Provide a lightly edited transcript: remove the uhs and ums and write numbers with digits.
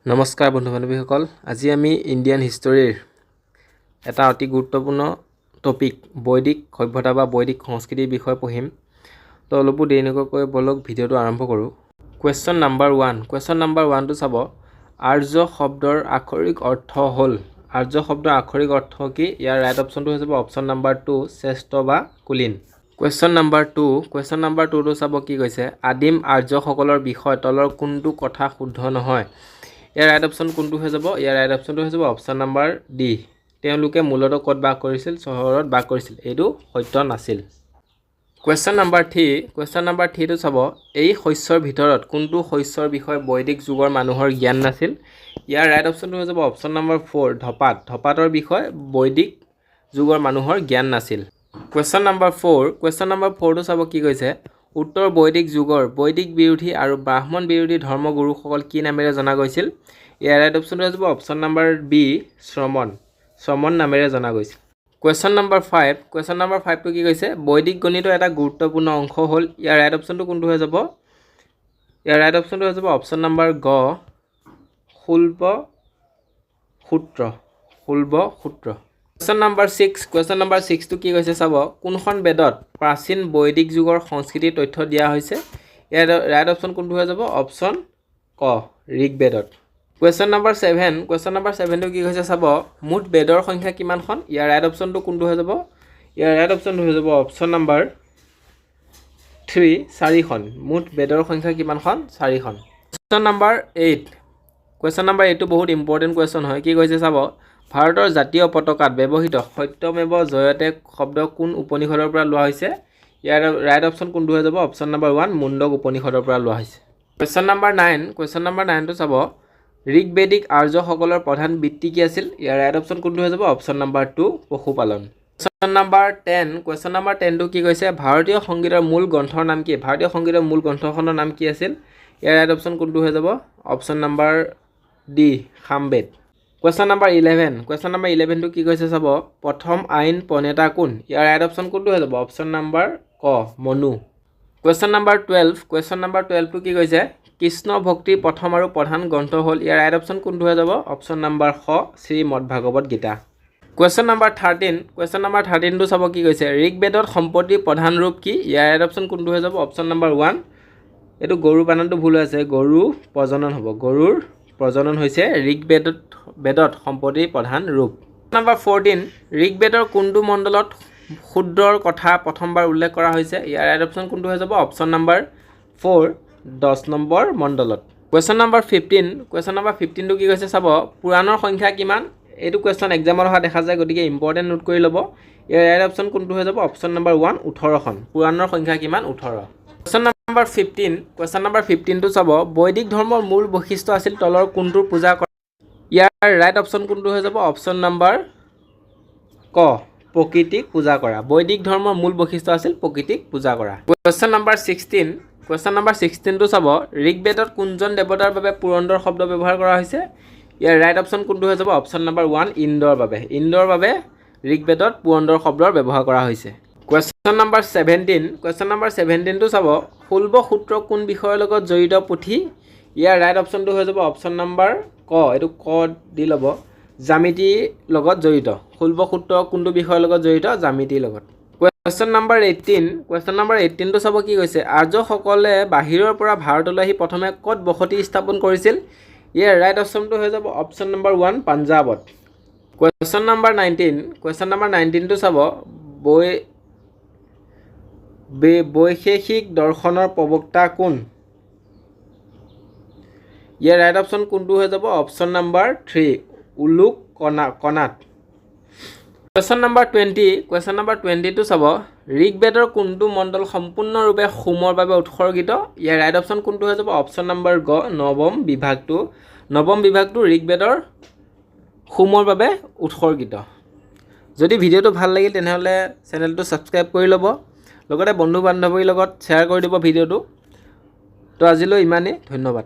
নমস্কাৰ বন্ধু বান্ধৱীসকল, আজি আমি ইণ্ডিয়ান হিষ্টৰীৰ এটা অতি গুৰুত্বপূৰ্ণ টপিক বৈদিক সভ্যতা বা বৈদিক সংস্কৃতিৰ বিষয়ে পঢ়িম। তো অলপো দেৰি নকৰাকৈ বলক ভিডিঅ'টো আৰম্ভ কৰোঁ। কুৱেশ্যন নাম্বাৰ 1 কুৱেশ্যন নাম্বাৰ 1টো চাব। আৰ্য শব্দৰ আক্ষৰিক অৰ্থ হ'ল। আৰ্য শব্দৰ আক্ষৰিক অৰ্থ কি? ইয়াৰ ৰাইট অপশ্যনটো হৈ যাব অপশ্যন নাম্বাৰ 2 শ্ৰেষ্ঠ বা কুলীন। কুৱেশ্যন নাম্বাৰ 2টো চাব কি কৈছে। আদিম আৰ্যসকলৰ বিষয়ে তলৰ কোনটো কথা শুদ্ধ নহয়? ইয়াৰ ৰাইট অপশ্যন কোনটো হৈ যাব? ইয়াৰ ৰাইট অপশ্যনটো হৈ যাব অপশ্যন নাম্বাৰ ডি। তেওঁলোকে মূলতঃ ক'ত বাস কৰিছিল? চহৰত বাস কৰিছিল। এইটো সত্য নাছিল। কুৱেশ্যন নাম্বাৰ 3টো চাব। এই শস্যৰ ভিতৰত কোনটো শস্যৰ বিষয়ে বৈদিক যুগৰ মানুহৰ জ্ঞান নাছিল? ইয়াৰ ৰাইট অপশ্যনটো হৈ যাব অপশ্যন নাম্বাৰ 4 ধপাত। ধপাতৰ বিষয়ে বৈদিক যুগৰ মানুহৰ জ্ঞান নাছিল। কুৱেশ্যন নাম্বাৰ 4টো চাব কি কৈছে। উত্তৰ বৈদিক যুগৰ বৈদিক বিৰোধী আৰু ব্ৰাহ্মণ বিৰোধী ধৰ্মগুৰুসকল কি নামেৰে জনা গৈছিল? ইয়াৰ ৰাইট অপশ্যনটো হৈ যাব অপশ্যন নাম্বাৰ বি শ্ৰমণ নামেৰে জনা গৈছিল। কুৱেশ্যন নাম্বাৰ 5টো কি কৈছে। বৈদিক গণিতৰ এটা গুৰুত্বপূৰ্ণ অংশ হ'ল। ইয়াৰ ৰাইট অপশ্যনটো কোনটো হৈ যাব? ইয়াৰ ৰাইট অপশ্যনটো হৈ যাব অপশ্যন নাম্বাৰ গ শুল্ব সূত্ৰ। কুৱেশ্যন নাম্বাৰ 6টো কি কৈছে চাব। কোনখন বেদত প্ৰাচীন বৈদিক যুগৰ সংস্কৃতিৰ তথ্য দিয়া হৈছে? ইয়াৰ ৰাইট অপশ্যন কোনটো হৈ যাব? অপশ্যন ক ঋগ্বেদত। কুৱেশ্যন নাম্বাৰ 7টো কি কৈছে চাব। মুঠ বেদৰ সংখ্যা কিমানখন? ইয়াৰ ৰাইট অপশ্যনটো কোনটো হৈ যাব? ইয়াৰ ৰাইট অপশ্যনটো হৈ যাব অপশ্যন নাম্বাৰ 3 4খন। মুঠ বেদৰ সংখ্যা কিমানখন? 4খন। কুৱেশ্যন নাম্বাৰ 8টো বহুত ইম্পৰ্টেণ্ট কুৱেশ্যন হয়। কি কৈছে চাব। ভাৰতৰ জাতীয় পতাকাত ব্যৱহৃত সত্যমেৱ জয়তে শব্দ কোন উপনিষদৰ পৰা লোৱা হৈছে? ইয়াৰ ৰাইট অপশ্যন কোনটো হৈ যাব? অপশ্যন নাম্বাৰ 1 মুণ্ডক উপনিষদৰ পৰা লোৱা হৈছে। কুৱেশ্যন নাম্বাৰ 9টো চাব। ঋগ্বেদিক আৰ্যসকলৰ প্ৰধান বৃত্তি কি আছিল? ইয়াৰ ৰাইট অপশ্যন কোনটো হৈ যাব? অপশ্যন নাম্বাৰ 2 পশুপালন। কুৱেশ্যন নাম্বাৰ 10টো কি কৈছে। ভাৰতীয় সংগীতৰ মূল গ্ৰন্থৰ নাম কি? ভাৰতীয় সংগীতৰ মূল গ্ৰন্থখনৰ নাম কি আছিল? ইয়াৰ ৰাইট অপশ্যন কোনটো হৈ যাব? Option number D Samaveda. Question number 11টো কি কৈছে চাব। প্ৰথম আইন প্ৰণেতা কোন? ইয়াৰ ৰাইট অপশ্যন কোনটো হৈ যাব? অপশ্যন নাম্বাৰ ক মনু। কুৱেশ্যন নাম্বাৰ 12টো কি কৈছে। কৃষ্ণ ভক্তিৰ প্ৰথম আৰু প্ৰধান গ্ৰন্থ হ'ল। ইয়াৰ ৰাইট অপশ্যন কোনটো হৈ যাব? অপশ্যন নাম্বাৰ খ শ্ৰীমদ ভাগৱত গীতা। কুৱেশ্যন নাম্বাৰ 13টো চাব কি কৈছে। ঋগ্বেদত সম্পত্তিৰ প্ৰধান ৰূপ কি? ইয়াৰ ৰাইট অপশ্যন কোনটো হৈ যাব? অপশ্যন নাম্বাৰ 1 এইটো গৰুৰ বানানটো ভুল আছে। গৰু প্ৰজনন হ'ব। গৰুৰ প্ৰজনন হৈছে ঋগ্বেদত সম্পত্তিৰ প্ৰধান ৰূপ। নাম্বাৰ 14 ঋগ্বেদৰ কোনটো মণ্ডলত শূদ্ৰৰ কথা প্ৰথমবাৰ উল্লেখ কৰা হৈছে? ইয়াৰ ৰাইট অপশ্যন কোনটো হৈ যাব? অপশ্যন নাম্বাৰ 4 10 নম্বৰ মণ্ডলত। কুৱেশ্যন নাম্বাৰ 15টো কি কৈছে চাব। পুৰাণৰ সংখ্যা কিমান? এইটো কুৱেশ্যন এক্সামত অহা দেখা যায়, গতিকে ইম্পৰ্টেণ্ট নোট কৰি ল'ব। ইয়াৰ ৰাইট অপশ্যন কোনটো হৈ যাব? Option number 1 18খন। পুৰাণৰ সংখ্যা কিমান? 18। কুৱেশ্যন নাম্বাৰ 15টো চাব। বৈদিক ধৰ্মৰ মূল বৈশিষ্ট্য আছিল তলৰ কোনটোৰ পূজা কৰা? ইয়াৰ ৰাইট অপশ্যন কোনটো হৈ যাব? অপশ্যন নাম্বাৰ ক প্ৰকৃতিক পূজা কৰা। বৈদিক ধৰ্মৰ মূল বৈশিষ্ট্য আছিল প্ৰকৃতিক পূজা কৰা। কুৱেশ্যন নাম্বাৰ 16টো চাব। ঋগ্বেদত কোনজন দেৱতাৰ বাবে পুৰন্দৰ শব্দ ব্যৱহাৰ কৰা হৈছে? ইয়াৰ ৰাইট অপশ্যন কোনটো হৈ যাব? অপশ্যন নাম্বাৰ 1 ইন্দ্ৰৰ বাবে ঋগ্বেদত পুৰন্দৰ শব্দৰ ব্যৱহাৰ কৰা হৈছে। কুৱেশ্যন নাম্বাৰ 17টো চাব। শুল্ব সূত্ৰ কোন বিষয়ৰ লগত জড়িত পুথি? ইয়াৰ ৰাইট অপশ্যনটো হৈ যাব অপশ্যন নাম্বাৰ ক এইটো ক দি ল'ব জ্যামিতিৰ লগত জড়িত। শুল্ব সূত্ৰ কোনটো বিষয়ৰ লগত জড়িত? জ্যামিতিৰ লগত। কুৱেশ্যন নাম্বাৰ 18টো চাব কি কৈছে। আৰ্যসকলে বাহিৰৰ পৰা ভাৰতলৈ আহি প্ৰথমে ক'ত বসতি স্থাপন কৰিছিল? ইয়াৰ ৰাইট অপশ্যনটো হৈ যাব অপশ্যন নাম্বাৰ 1 পাঞ্জাৱত। কুৱেশ্যন নাম্বাৰ 19টো চাব। বৈশেষিক দৰ্শনৰ প্ৰবক্তা কোন? ইয়াৰ ৰাইট অপশ্যন কোনটো হৈ যাব? Option number 3 উলুক Kanad. Question number 20টো চাব। ঋগ্বেদৰ কোনটো মণ্ডল সম্পূৰ্ণৰূপে হোমৰ বাবে উৎসৰ্গিত? ইয়াৰ ৰাইট অপশ্যন কোনটো হৈ যাব? অপশ্যন নাম্বাৰ গ নৱম বিভাগটো ঋগ্বেদৰ হোমৰ বাবে উৎসৰ্গিত। যদি ভিডিঅ'টো ভাল লাগিল তেনেহ'লে চেনেলটো ছাবস্ক্ৰাইব কৰি ল'ব, লগতে বন্ধু বান্ধৱীৰ লগত শ্বেয়াৰ কৰি দিব ভিডিঅ'টো। তো আজিলৈ ইমানেই, ধন্যবাদ।